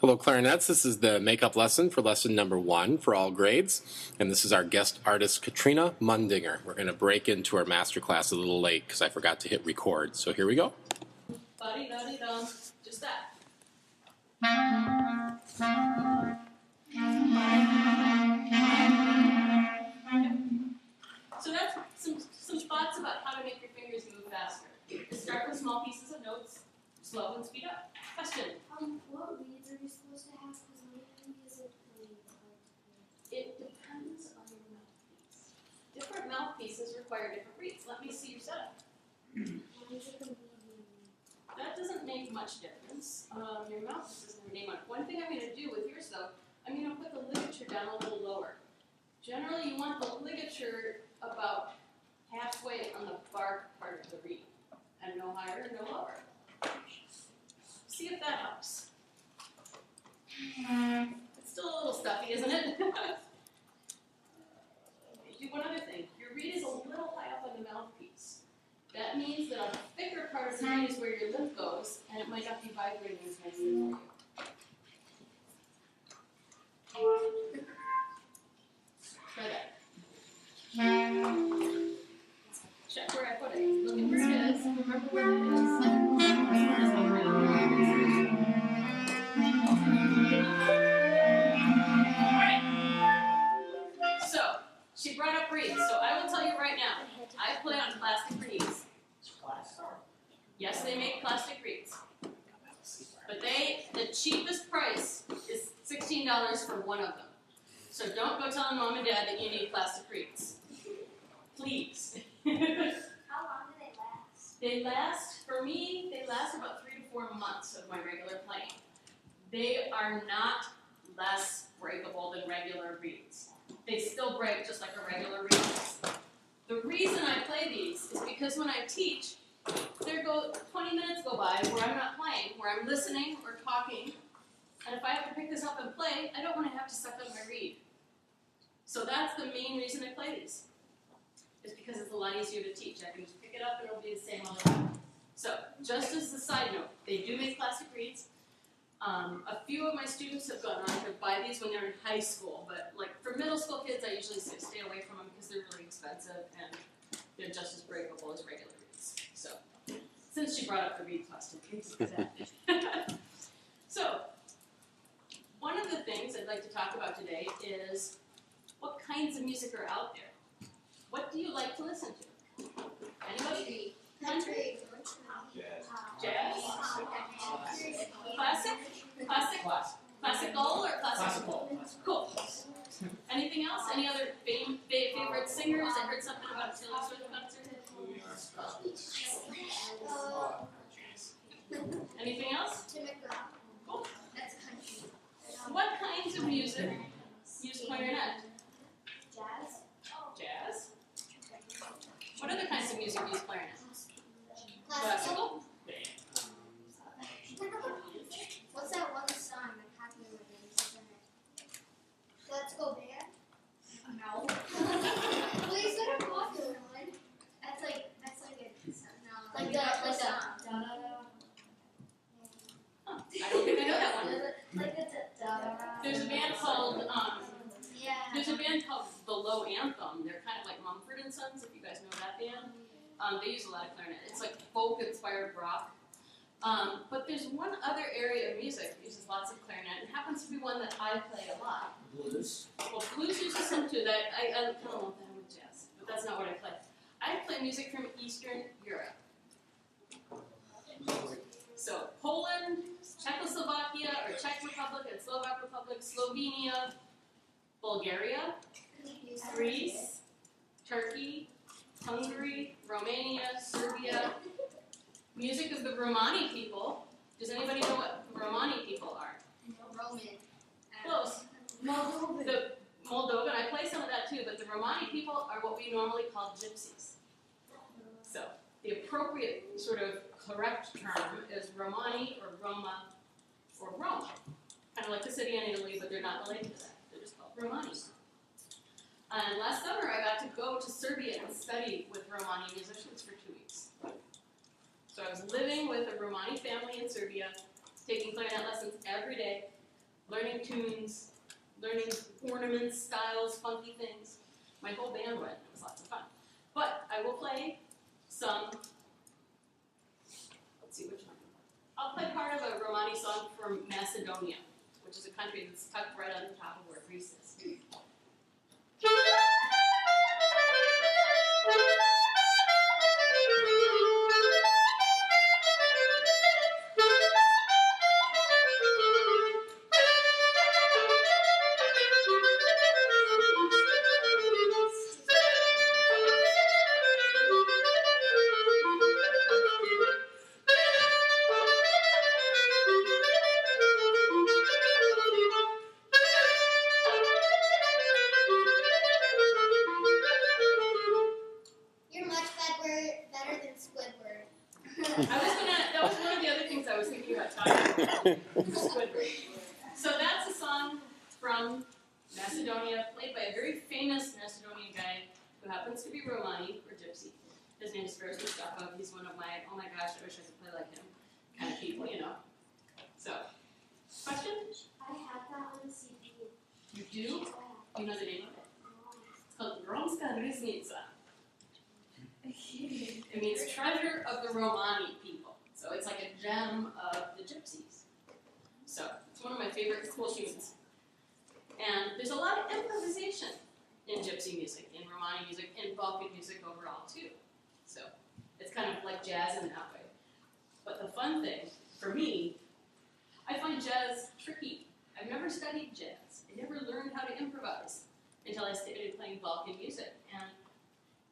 Hello, Clarinets. This is the makeup lesson for lesson number 1 for all grades. And this is our guest artist, Katrina Mundinger. We're going to break into our master class a little late because I forgot to hit record. So here we go. Ba-dee-da-dee-dum. Just that. So that's some thoughts about how to make your fingers move faster. Just start with small pieces of notes, slow and speed up. Question? What reeds are you supposed to have? Because my hand isn't really hard to play. It depends on your mouthpiece. Different mouthpieces require different reeds. Let me see your setup. Mine's like a medium. That doesn't make much difference. Your mouthpiece doesn't have a name on it. One thing I'm going to do with yours, though, I'm going to put the ligature down a little lower. Generally, you want the ligature about halfway on the bark part of the reed, and no higher, no lower. See if that helps. It's still a little stuffy, isn't it? Do one other thing. Your reed is a little high up on the mouthpiece. That means that on the thicker part of the reed is where your lip goes, and it might not be vibrating as nicely for you. Try that. Check where I put it. Look at where it is. Remember where it is. Alright. So, she brought up reeds. So I will tell you right now, I play on plastic reeds. Yes, they make plastic reeds. But the cheapest price is $16 for one of them. So don't go telling mom and dad that you need plastic reeds. Please. How long do they last? For me, they last about 3 to 4 months of my regular playing. They are not less breakable than regular reeds. They still break just like a regular reed. The reason I play these is because when I teach, 20 minutes go by where I'm not playing, where I'm listening or talking, and if I have to pick this up and play, I don't want to have to suck up my reed. So that's the main reason I play these. It's because it's a lot easier to teach. I can just pick it up and it'll be the same all the time. So, just as a side note, they do make plastic reeds. A few of my students have gone on to buy these when they're in high school, but like for middle school kids, I usually stay away from them because they're really expensive and they're just as breakable as regular reeds. So, since she brought up the reed question, thanks for that. So, one of the things I'd like to talk about today is what kinds of music are out there. What do you like to listen to? Anybody? Country? Jazz? Classic? Classical or classical? Cool. Anything else? Any other favorite singers? I heard something about a Taylor Swift concert. Anything else? Cool. That's country. What kinds of music use clarinet? Jazz? Jazz? What other kinds of music use clarinet? Classical? Classical? What's that one song that happened with it? Let's Go Band? No. Well, you said a popular one. That's like a no. Like the song. Huh, I don't think I know that one. Like the There's a band called yeah. There's a band called The Low Anthem. They're kind of like Mumford and Sons, if you guys know that band. They use a lot of clarinet. It's like folk-inspired rock. But there's one other area of music that uses lots of clarinet. It happens to be one that I play a lot. Blues. Well, blues uses some too. That I don't know that with jazz, but that's not what I play. I play music from Eastern Europe. So Poland, Czechoslovakia, or Czech Republic and Slovak Republic, Slovenia, Bulgaria, Greece, Turkey, Hungary, Romania, Serbia. Music of the Romani people. Does anybody know what the Romani people are? Roman. Close. The Moldovan, I play some of that too, but the Romani people are what we normally call gypsies. So, the appropriate sort of correct term is Romani or Roma or Rome. Kind of like the city in Italy, but they're not related to that. They're just called Romani. And last summer I got to go to Serbia and study with Romani musicians for 2 weeks. So I was living with a Romani family in Serbia, taking clarinet lessons every day. learning tunes, learning ornaments, styles, funky things. My whole band went. It was lots of fun. But I will play some, let's see which one. I'll play part of a Romani song from Macedonia, which is a country that's tucked right on the top of where Greece is. You're much better than Squidward. That was one of the other things I was thinking about talking about. Squidward. So that's a song from Macedonia, played by a very famous Macedonian guy who happens to be Romani, or Gypsy. His name is Mustafa. He's one of my, oh my gosh, I wish I could play like him kind of people, you know. So, question? I have that on CD. You do? You know the name of it? It's called Romska Riznica. It means treasure of the Romani people. So it's like a gem of the gypsies. So it's one of my favorite cool tunes. And there's a lot of improvisation in gypsy music, in Romani music, in Balkan music overall too. So it's kind of like jazz in that way. But the fun thing, for me, I find jazz tricky. I've never studied jazz. I never learned how to improvise until I started playing Balkan music. And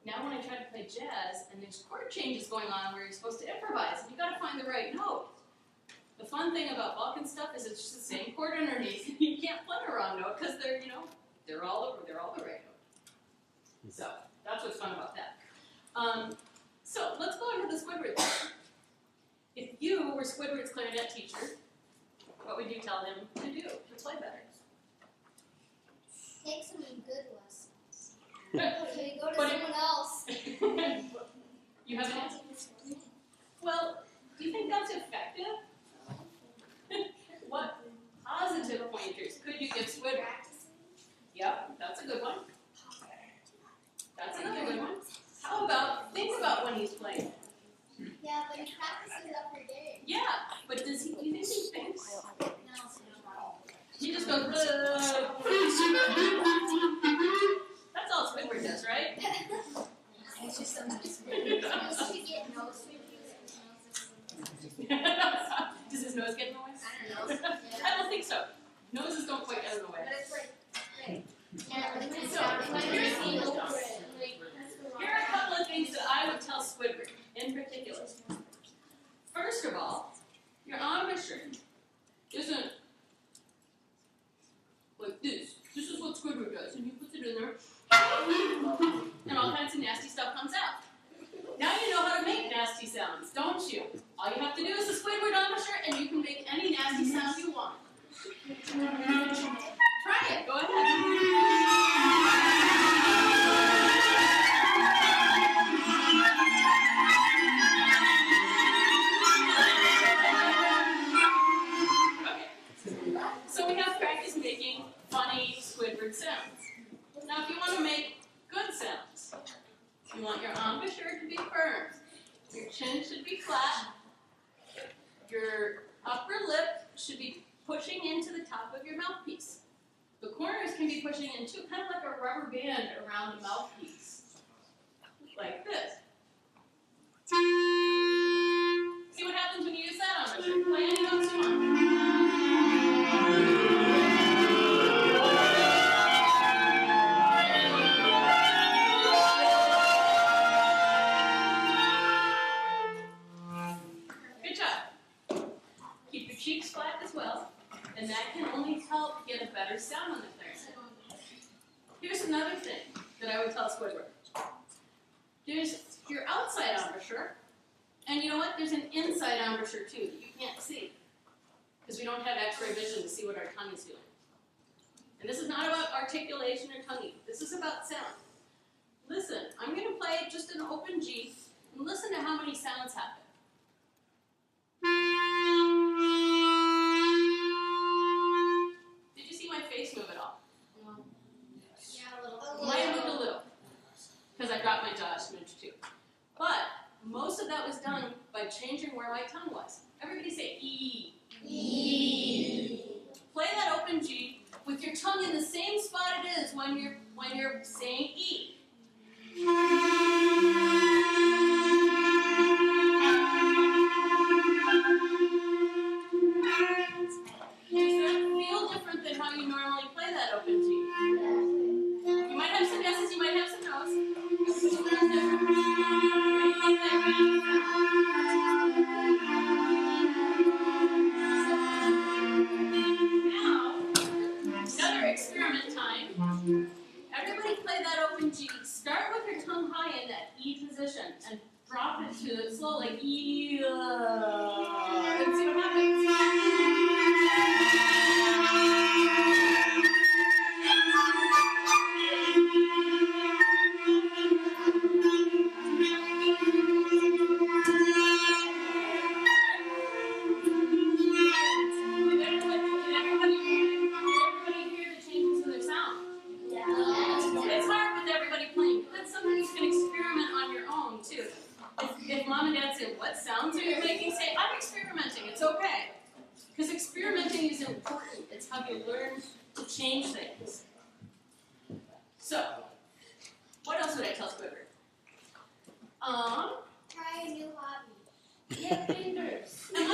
now when I try to play jazz, and there's chord changes going on where you're supposed to improvise, and you gotta find the right note. The fun thing about Balkan stuff is it's just the same chord underneath. You can't play a wrong note because they're, they're all the right note. So that's what's fun about that. So let's go into the Squidward thing. If you were Squidward's clarinet teacher, what would you tell him to do to play better? Take some good lessons. So you go to someone else. You have an answer? Well, do you think that's effective? What positive pointers could you give Squidward? Yep, that's a good one. That's another good one. How about, think about when he's playing. Yeah, but he practices every day. Yeah, but do you think he thinks? No. He just goes, that's all Squidward does, right? It's just sometimes you get nose Does his nose get in the way? I don't know. I don't think so. Noses don't quite get in the way. But it's like, hey. Here are a couple of things that I would tell Squidward in particular. First of all, your embouchure isn't like this. This is what Squidward does, and he puts it in there, and all kinds of nasty stuff comes out. Now you know how to make nasty sounds, don't you? All you have to do is a Squidward embouchure, and you can make any nasty sound you want. Try it. Go ahead. So we have practice making funny Squidward sounds. Now if you want to make good sounds, you want your embouchure to be firm. Your chin should be flat. Your upper lip should be pushing into the top of your mouthpiece. The corners can be pushing in too, kind of like a rubber band around the mouthpiece. Like this. See what happens when you use that embouchure. Play any notes you want. Cheeks flat as well, and that can only help get a better sound on the clarinet. Here's another thing that I would tell Squidward. There's your outside embouchure, and you know what? There's an inside embouchure too that you can't see, because we don't have X-ray vision to see what our tongue is doing. And this is not about articulation or tonguing. This is about sound. Listen, I'm going to play just an open G, and listen to how many sounds happen. changing where my tongue was. Everybody say E. E. Play that open G with your tongue in the same spot it is when you're saying E. Does that feel different than how you normally play that open G? You might have some yeses, you might have some no's. Now, another experiment time. Everybody play that open G. Start with your tongue high in that E position and drop it to slow like E. And see what happens. Did everybody hear the changes in their sound? It's hard with everybody playing, but sometimes you can experiment on your own too. If mom and dad say, what sounds are you making? Say, I'm experimenting, it's okay. Because experimenting is important. It's how you learn to change things. So, what else would I tell Squidward? Try a new hobby. Get fingers. Am I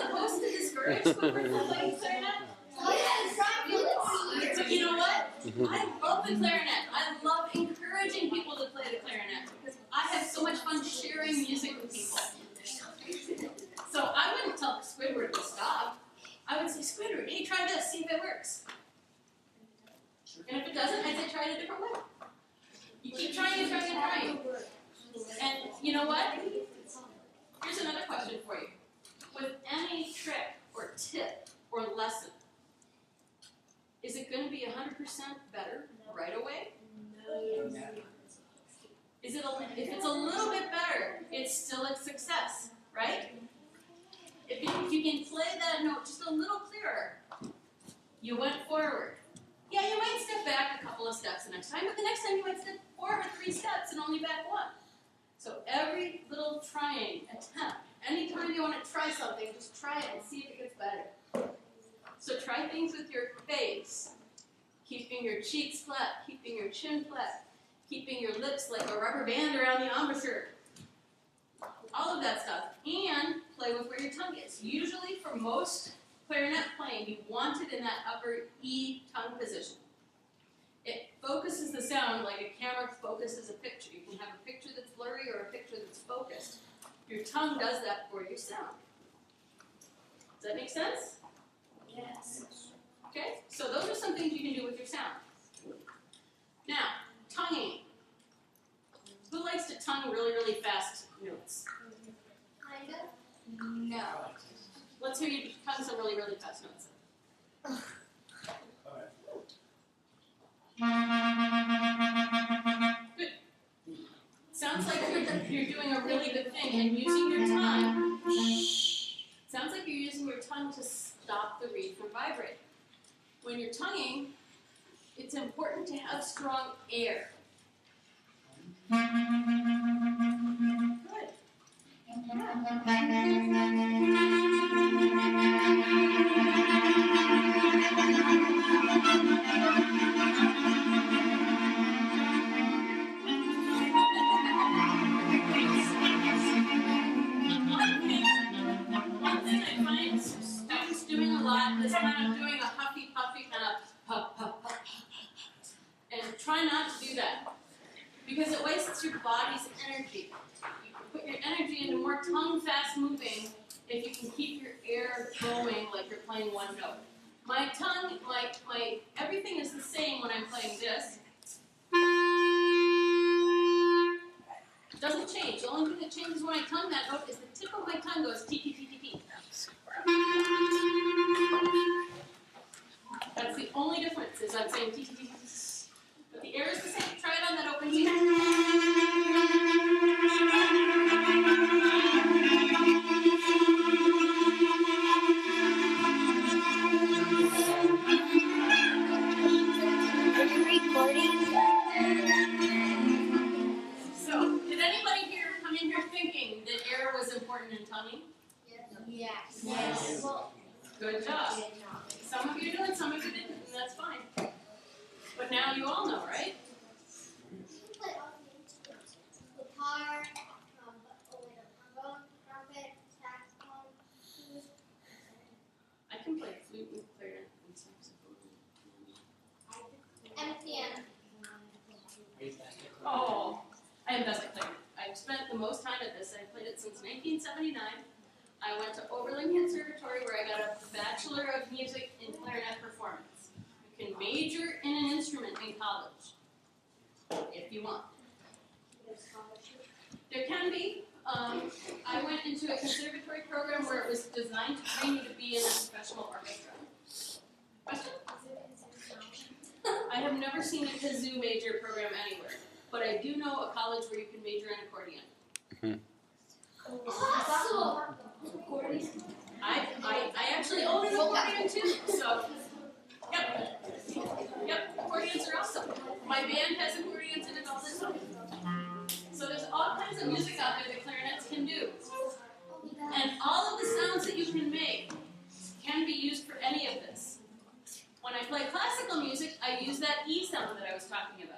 supposed to discourage Squidward from playing clarinet? Yes. So you know what? I love the clarinet. I love encouraging people to play the clarinet because I have so much fun sharing music with people. So I wouldn't tell Squidward to stop. I would say, Squidward, hey, try this, see if it works. And if it doesn't, I'd say try it a different way. You keep trying and trying and trying. And you know what? Here's another question for you. With any trick or tip or lesson, is it going to be 100% better right away? No. If it's a little bit better, it's still a success, right? If you can play that note just a little clearer, you went forward. Yeah, you might step back a couple of steps the next time, but the next time you might step forward 3 steps and only back 1. So every little trying attempt, anytime you want to try something, just try it and see if it gets better. So try things with your face, keeping your cheeks flat, keeping your chin flat, keeping your lips like a rubber band around the embouchure. All of that stuff. And play with where your tongue is. Usually for most clarinet playing, you want it in that upper E tongue position. It focuses the sound like a camera focuses a picture. You can have a picture that's blurry or a picture that's focused. Your tongue does that for your sound. Does that make sense? Yes. Okay, so those are some things you can do with your sound. Now, tonguing. Who likes to tongue really, really fast notes? Kind of. No. Let's hear you tongue some really, really fast notes. Good. Sounds like you're doing a really good thing and using your tongue. Sounds like you're using your tongue to stop the reed from vibrating. When you're tonguing, it's important to have strong air. Good. One thing I find students doing a lot is kind of doing a huffy puffy kind of puff, puff, puff, puff, and try not to do that because it wastes your body's energy. You can put your energy into more tongue fast moving if you can keep your air going like you're playing one note. My tongue, my everything is the same when I'm playing this. It doesn't change. The only thing that changes when I tongue that note is the tip of my tongue goes tee tee tee tee tee. That's the only difference is I'm saying tee tee tee tee. But the air is the same. Try it on that open G. Are you recording? So, did anybody here come in here thinking that air was important in tongue? job. Some of you do and some of you didn't, and that's fine. But now you all know, right? Guitar, trombone, trumpet, saxophone, flute. I can play flute and clarinet and saxophone. And piano. Oh, I am best at clarinet. I've spent the most time at this. I've played it since 1979. I went to Oberlin Conservatory where I got a Bachelor of Music in Clarinet Performance. You can major in an instrument in college, if you want. There can be. I went into a conservatory program where it was designed to train you to be in a professional orchestra. Question? I have never seen a kazoo major program anywhere, but I do know a college where you can major in accordion. I actually own an accordion too, so yep, accordions are awesome. My band has accordions in it all the time. So there's all kinds of music out there that clarinets can do. And all of the sounds that you can make can be used for any of this. When I play classical music, I use that E sound that I was talking about.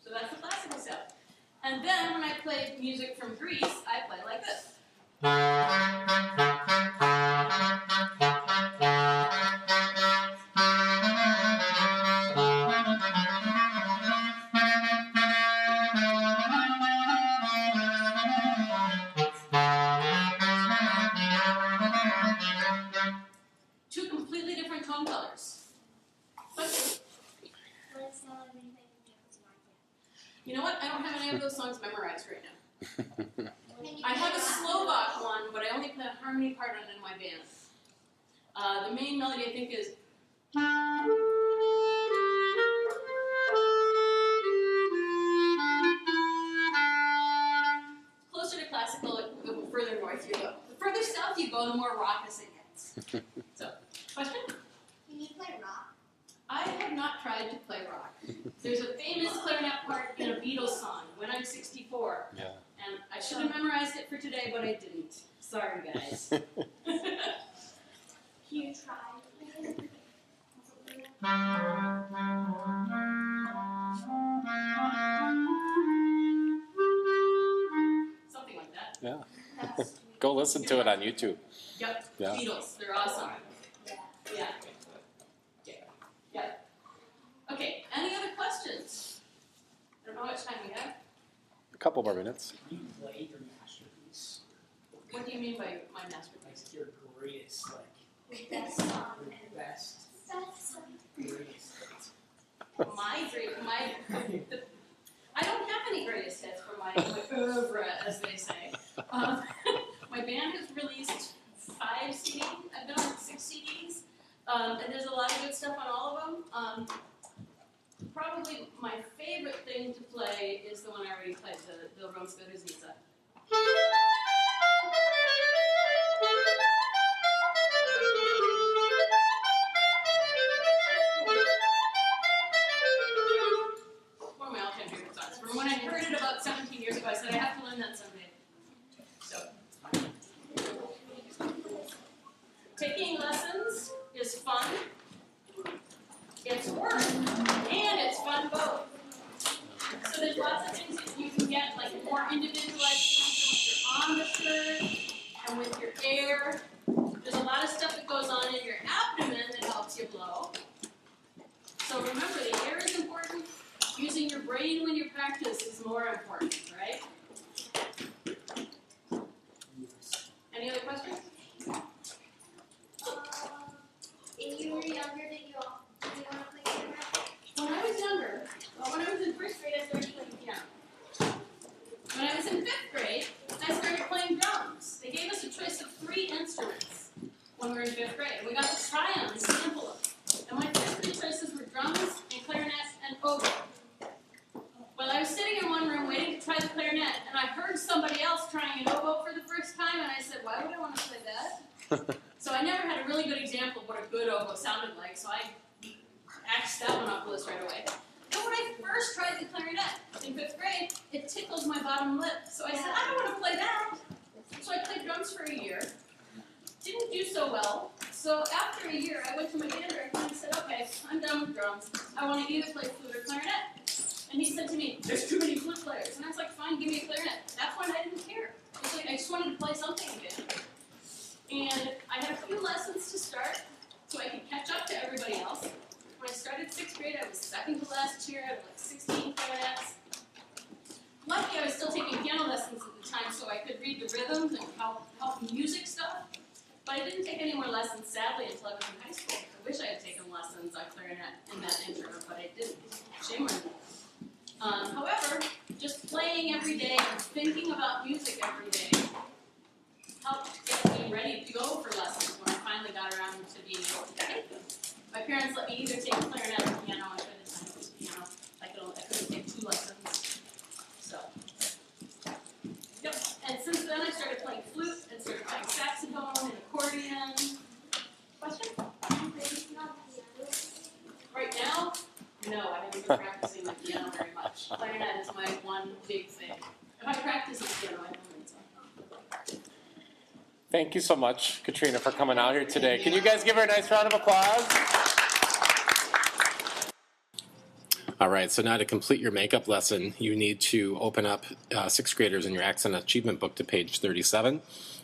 So that's the classical sound. And then when I play music from Greece, I play like this. Two completely different tone colors. But you know what? I don't have any of those songs memorized right now. I have a Slovak one, but I only play a harmony part on it in my band. The main melody, I think, is... Closer to classical, the further north you go. The further south you go, the more raucous it gets. So, question? Can you play rock? I have not tried to play rock. There's a famous clarinet part in a Beatles song, When I'm 64. Yeah. And I should have memorized it for today, but I didn't. Sorry, guys. Can you try? Something like that. Yeah. Go listen to it on YouTube. Yep. Yeah. Beatles. They're awesome. Yeah. Yeah. Okay. Any other questions? I don't know how much time we have. A couple more minutes. You played your masterpiece. What do you mean by my masterpiece? Like your greatest, like Best song. your best, greatest. I don't have any greatest hits for my oeuvre, as they say. My band has released 5 CDs. I've done 6 CDs, and there's a lot of good stuff on all of them. Probably my favorite thing to play is the one I already played, the Romska Ruznica. One of my all-time favorite songs. From when I heard it about 17 years ago, I said I have to learn that someday. So, taking lessons is fun. It's work, and it's fun both. So there's lots of things that you can get, like more individualized with your embouchure and with your air. There's a lot of stuff that goes on in your abdomen that helps you blow. So remember, the air is important. Using your brain when you practice is more important, right? Any other questions? When you were younger, did you want to play piano? When I was younger, when I was in first grade, I started playing piano. When I was in 5th grade, I started playing drums. They gave us a choice of 3 instruments when we were in 5th grade. And we got to try them and sample them. And my first 3 choices were drums and clarinet and oboe. Well, I was sitting in one room waiting to what a good oboe sounded like, so I axed that one off the list right away. Then when I first tried the clarinet in 5th grade, it tickled my bottom lip. So I said, I don't want to play that. So I played drums for a year. Didn't do so well. So after a year, I went to my band director and said, okay, I'm done with drums. I want to either play flute or clarinet. And he said to me, there's too many flute players. And I was like, fine, give me a clarinet. At that point, I didn't care. It was like, I just wanted to play something again. And I had a few lessons to start so I could catch up to everybody else. When I started 6th grade, I was second to last year. I had like 16 clarinets. Lucky I was still taking piano lessons at the time so I could read the rhythms and help music stuff. But I didn't take any more lessons, sadly, until I was in high school. I wish I had taken lessons on clarinet in that interim, but I didn't. Shame on me. However, just playing every day and thinking about music every day helped get me ready to go for lessons when I finally got around to being able to take them. My parents let me either take clarinet or piano, and by the time it was piano, I couldn't take 2 lessons. So, yep. And since then, I started playing flute and started playing saxophone and accordion. Question? Right now, no, I haven't been practicing the piano very much. Clarinet is my one big thing. If I practice the piano, I don't think so. Thank you so much, Katrina, for coming out here today. Can you guys give her a nice round of applause? All right, so now to complete your makeup lesson, you need to open up 6th graders in your Accent Achievement book to page 37.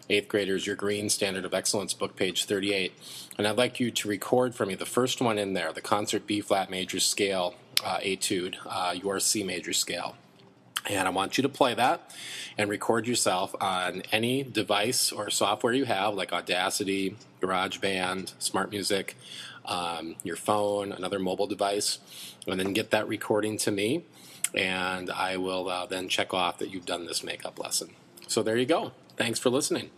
8th graders, your Green Standard of Excellence book, page 38. And I'd like you to record for me the first one in there, the Concert B-flat major scale etude, your C major scale. And I want you to play that and record yourself on any device or software you have, like Audacity, GarageBand, SmartMusic, your phone, another mobile device, and then get that recording to me, and I will then check off that you've done this makeup lesson. So there you go. Thanks for listening.